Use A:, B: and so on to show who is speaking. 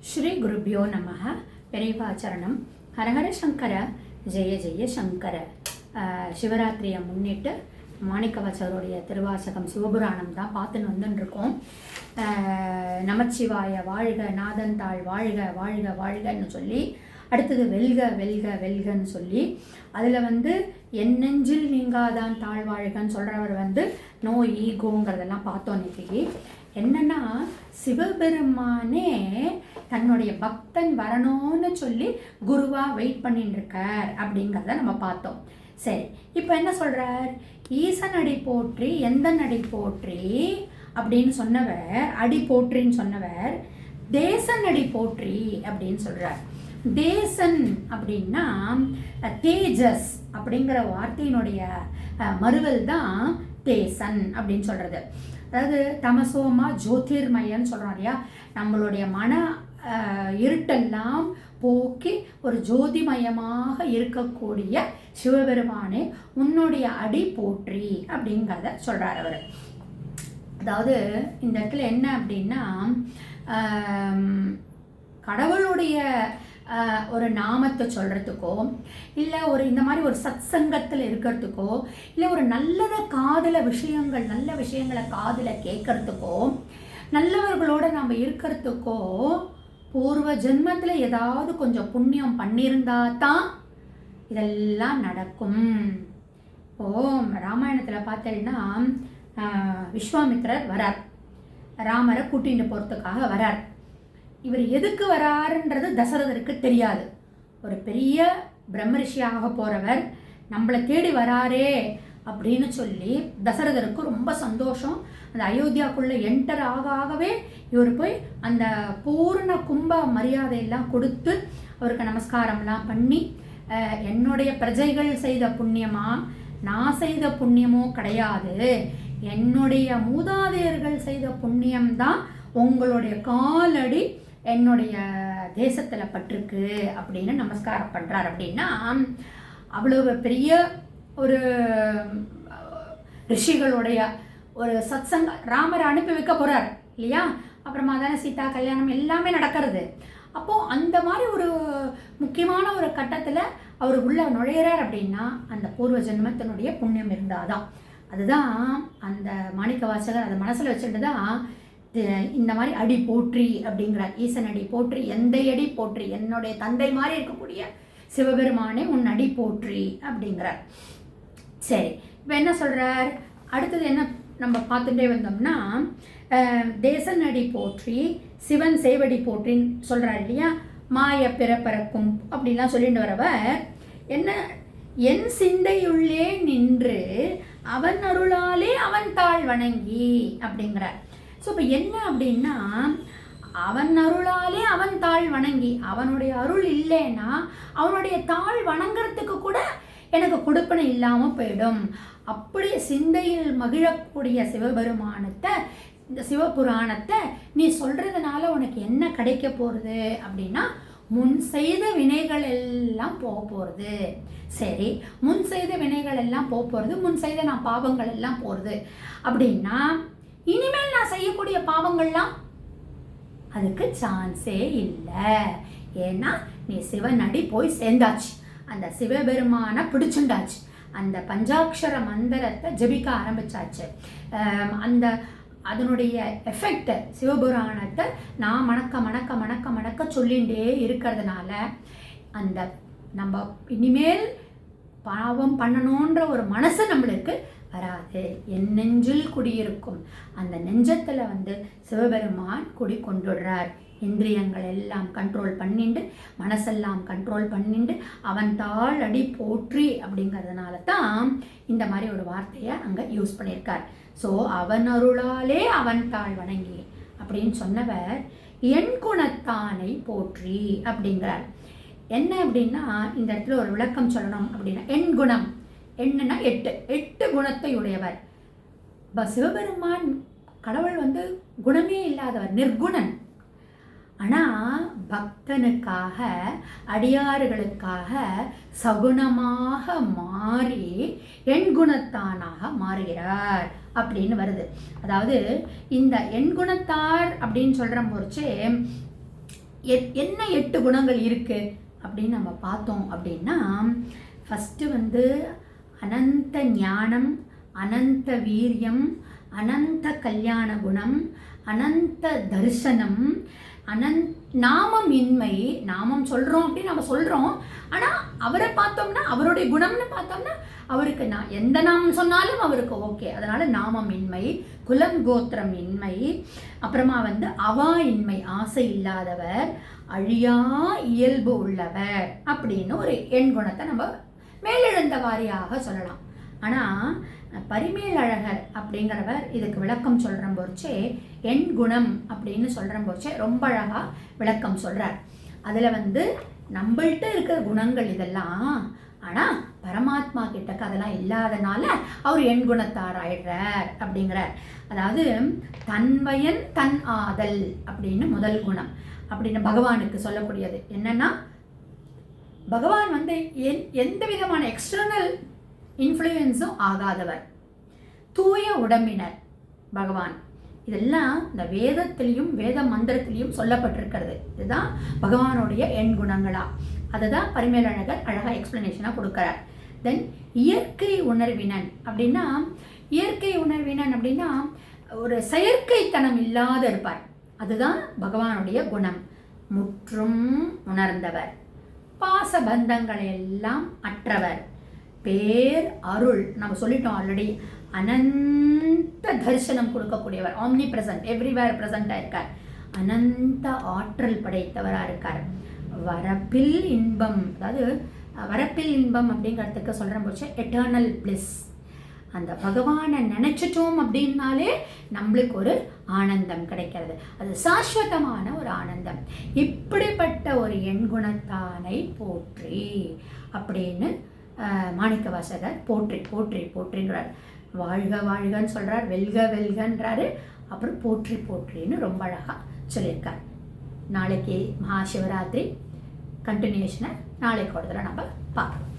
A: ஸ்ரீ குருபியோ நமः. பெரியவாச்சரணம். ஹரஹர சங்கர, ஜெய ஜெய சங்கர. சிவராத்திரியை முன்னிட்டு மாணிக்கவாசகருடைய திருவாசகம் சிவபுராணம் தான் பார்த்துன்னு வந்துட்டுருக்கோம். நமச்சிவாய வாழ்க, நாதந்தாள் வாழ்க வாழ்க வாழ்கன்னு சொல்லி, அடுத்தது வெல்க வெல்க வெல்கன்னு சொல்லி, அதில் என் நெஞ்சில் நீங்காதான் தாழ்வாழ்கன்னு சொல்கிறவர் நோ ஈகோங்கிறதெல்லாம் பார்த்தோம். இன்னைக்கு என்னன்னா, சிவபெருமானே தன்னுடைய பக்தன் வரணும்னு சொல்லி குருவா வெயிட் பண்ணிட்டு இருக்கார் அப்படிங்கிறத நம்ம பார்த்தோம். சரி, இப்போ என்ன சொல்றார்? ஈசன் அடி போற்றி எந்த அடி போற்றி அப்படின்னு சொன்னவர், அடி போற்றின்னு சொன்னவர் தேசன் அடி போற்றி அப்படின்னு சொல்றார். தேசன் அப்படின்னா தேஜஸ் அப்படிங்கிற வார்த்தையினுடைய மறுவல் தான் தேசன் அப்படின்னு சொல்றது. அதாவது தமசோமா ஜோதிர்மயன்னு சொல்கிறோம் இல்லையா, நம்மளுடைய மன இருட்டெல்லாம் போக்கி ஒரு ஜோதிமயமாக இருக்கக்கூடிய சிவபெருமானே உன்னுடைய அடி போற்றி அப்படிங்கிறத சொல்கிறார் அவர். அதாவது இந்த இடத்துல என்ன அப்படின்னா, கடவுளுடைய ஒரு நாமத்தை சொல்கிறதுக்கோ, இல்லை ஒரு இந்த மாதிரி ஒரு சத் சங்கத்தில் இருக்கிறதுக்கோ, இல்லை ஒரு நல்ல விஷயங்களை காதில் கேட்கறதுக்கோ, நல்லவர்களோட நம்ம இருக்கிறதுக்கோ பூர்வ ஜென்மத்தில் ஏதாவது கொஞ்சம் புண்ணியம் பண்ணியிருந்தா தான் இதெல்லாம் நடக்கும். ராமாயணத்தில் பார்த்தீங்கன்னா விஸ்வாமித்திரர் வரார், ராமரை கூட்டிகிட்டு போகிறதுக்காக வரார். இவர் எதுக்கு வராருன்றது தசரதருக்கு தெரியாது. ஒரு பெரிய பிரம்மரிஷியாக போகிறவர் நம்மளை தேடி வராரே அப்படின்னு சொல்லி தசரதருக்கு ரொம்ப சந்தோஷம். அந்த அயோத்தியாவுக்குள்ளே என்டர் ஆகவே இவர் போய் அந்த பூர்ண கும்ப மரியாதையெல்லாம் கொடுத்து அவருக்கு நமஸ்காரம்லாம் பண்ணி, என்னுடைய பிரஜைகள் செய்த புண்ணியமா நான் செய்த புண்ணியமோ கிடையாது, என்னுடைய மூதாதையர்கள் செய்த புண்ணியம்தான் உங்களுடைய காலடி என்னுடைய தேசத்தில் பட்டிருக்கு அப்படின்னு நமஸ்காரம் பண்ணுறார். அப்படின்னா அவ்வளவு பெரிய ஒரு ரிஷிகளுடைய ஒரு சத்சங்க ராமரை அனுப்பி வைக்க போகிறார் இல்லையா. அப்புறமா தானே சீதா கல்யாணம் எல்லாமே நடக்கிறது. அப்போது அந்த மாதிரி ஒரு முக்கியமான ஒரு கட்டத்தில் அவர் உள்ளே நுழையிறார் அப்படின்னா அந்த பூர்வ ஜென்மத்தினுடைய புண்ணியம் இருந்தாதான். அதுதான் அந்த மாணிக்க வாசகர் அதை மனசில் வச்சுட்டு தான் இந்த மாதிரி அடி போற்றி அப்படிங்கிறார். ஈசன் அடி போற்றி எந்த அடி போற்றி, என்னுடைய தந்தை மாதிரி இருக்கக்கூடிய சிவபெருமானே உன் அடி போற்றி அப்படிங்கிறார். சரி, இப்போ என்ன சொல்கிறார்? அடுத்தது என்ன நம்ம பார்த்துட்டே வந்தோம்னா, தேசன் அடி போற்றி சிவன் சேவடி போற்றின்னு சொல்கிறார் இல்லையா. மாய பிறப்பறக்கும் அப்படின்லாம் சொல்லிட்டு வரவர் என்ன, என் சிந்தையுள்ளே நின்று அவன் அருளாலே அவன் தாழ் வணங்கி அப்படிங்கிறார். ஸோ இப்போ என்ன அப்படின்னா, அவன் அருளாலே அவன் தாழ் வணங்கி, அவனுடைய அருள் இல்லைன்னா அவனுடைய தாழ் வணங்குறதுக்கு கூட எனக்கு கொடுப்பனை இல்லாமல் போயிடும். அப்படி சிந்தையில் மகிழக்கூடிய சிவபெருமானத்தை, இந்த சிவபுராணத்தை நீ சொல்கிறதுனால உனக்கு என்ன கிடைக்க போகிறது அப்படின்னா, முன் செய்த வினைகள் எல்லாம் போக போகிறது. சரி, முன் செய்த வினைகள் எல்லாம் போக போகிறது, முன் செய்த நான் பாவங்கள் எல்லாம் போகிறது அப்படின்னா இனிமேல் நான் செய்யக்கூடிய பாவங்கள்லாம் அதுக்கு சான்ஸே இல்லை. ஏன்னா நீ சிவன் அடி போய் சேர்ந்தாச்சு, அந்த சிவபெருமானை பிடிச்சுண்டாச்சு, அந்த பஞ்சாட்சர மந்திரத்தை ஜபிக்க ஆரம்பிச்சாச்சு. அந்த அதனுடைய எஃபெக்ட் சிவபுராணத்தை நான் மணக்க மணக்க மணக்க மணக்க சொல்லிகிட்டே இருக்கிறதுனால அந்த நம்ம இனிமேல் பாவம் பண்ணணுன்ற ஒரு மனசு நம்மளுக்கு வராது. என் நெஞ்சில் குடியிருக்கும் அந்த நெஞ்சத்தில் சிவபெருமான் குடி கொண்டுடுறார். இந்திரியங்கள் எல்லாம் கண்ட்ரோல் பண்ணிண்டு, மனசெல்லாம் கண்ட்ரோல் பண்ணிண்டு அவன் தாழ் அடி போற்றி அப்படிங்கிறதுனால தான் இந்த மாதிரி ஒரு வார்த்தையை அங்கே யூஸ் பண்ணியிருக்கார். ஸோ அவன் அருளாலே அவன் தாழ் வணங்கி அப்படின்னு சொன்னவர் என் குணத்தானை போற்றி அப்படிங்கிறார். என்ன அப்படின்னா, இந்த இடத்துல ஒரு விளக்கம் சொல்லணும் அப்படின்னா, என் குணம் என்னன்னா 8 குணத்தை உடையவர். சிவபெருமான் கடவுள் குணமே இல்லாதவர், நிர்குணன். ஆனால் பக்தனுக்காக அடியாறுகளுக்காக சகுணமாக மாறி எண்குணத்தானாக மாறுகிறார் அப்படின்னு வருது. அதாவது இந்த எண்குணத்தார் அப்படின்னு சொல்கிற போச்சே என்ன 8 குணங்கள் இருக்குது அப்படின்னு நம்ம பார்த்தோம் அப்படின்னா, ஃபஸ்ட்டு அனந்த ஞானம், அனந்த வீரியம், அனந்த கல்யாண குணம், அனந்த தரிசனம், நாமமின்மை. நாமம் சொல்கிறோம் அப்படின்னு நம்ம சொல்கிறோம், ஆனால் அவரை பார்த்தோம்னா அவருடைய குணம்னு பார்த்தோம்னா அவருக்கு எந்த நாமம் சொன்னாலும் அவருக்கு ஓகே. அதனால் நாமமின்மை, குலங்கோத்திரம் இன்மை, அப்புறமா அவா இன்மை, ஆசை இல்லாதவர், அழியா இயல்பு உள்ளவர் அப்படின்னு ஒரு எண் குணத்தை நம்ம மேலெழுந்த வாரியாக சொல்லலாம். ஆனால் பரிமேலழகர் அப்படிங்கிறவர் இதுக்கு விளக்கம் சொல்கிற போச்சே, எண் குணம் அப்படின்னு சொல்கிற போச்சே ரொம்ப அழகாக விளக்கம் சொல்கிறார். அதில் நம்மள்கிட்ட இருக்கிற குணங்கள் இதெல்லாம், ஆனால் பரமாத்மா கிட்டக்கு அதெல்லாம் இல்லாதனால அவர் எண் குணத்தார் ஆயிடுறார் அப்படிங்கிறார். அதாவது தன்வயன் தன் ஆதல் அப்படின்னு முதல் குணம் அப்படின்னு பகவானுக்கு சொல்லக்கூடியது என்னன்னா, பகவான் எந்த விதமான எக்ஸ்டர்னல் இன்ஃப்ளூயன்ஸும் ஆகாதவர், தூய உடம்பினர் பகவான். இதெல்லாம் இந்த வேதத்திலையும் வேத மந்திரத்திலையும் சொல்லப்பட்டிருக்கிறது. இதுதான் பகவானுடைய எண் குணங்களா. அதை தான் பரிமேலழகர் அழகாக எக்ஸ்பிளனேஷனாக கொடுக்குறார். தென் இயற்கை உணர்வினன் அப்படின்னா, இயற்கை உணர்வினன் அப்படின்னா ஒரு செயற்கைத்தனம் இல்லாத இருப்பார். அதுதான் பகவானுடைய குணம். முற்றும் உணர்ந்தவர், பாசபந்தங்களை எல்லாம் அற்றவர், பேர் அருள் நம்ம சொல்லிட்டோம் ஆல்ரெடி, அனந்த தரிசனம் கொடுக்கக்கூடியவர், ஆம்னி பிரசன்ட், எவ்ரிவேர் பிரசண்டாக இருக்கார், அனந்த ஆற்றல் படைத்தவராக இருக்கார், வரப்பில் இன்பம். அதாவது வரப்பில் இன்பம் அப்படிங்கிறதுக்கு சொல்கிற போச்சு எட்டர்னல் பிளிஸ். அந்த பகவானை நினச்சிட்டோம் அப்படின்னாலே நம்மளுக்கு ஒரு ஆனந்தம் கிடைக்கிறது, அது சாஸ்வதமான ஒரு ஆனந்தம். இப்படிப்பட்ட ஒரு எண் குணத்தானை போற்றி அப்படின்னு மாணிக்கவாசகர் போற்றி போற்றி போற்றிங்கிறார். வாழ்க வாழ்கன்னு சொல்கிறார், வெல்க வெல்கன்றாரு, அப்புறம் போற்றி போற்றின்னு ரொம்ப அழகாக சொல்லியிருக்கார். நாளைக்கு மகாசிவராத்திரி கண்டினியூஷனை நாளைக்கு ஒரு தடவை நம்ம பார்க்கலாம்.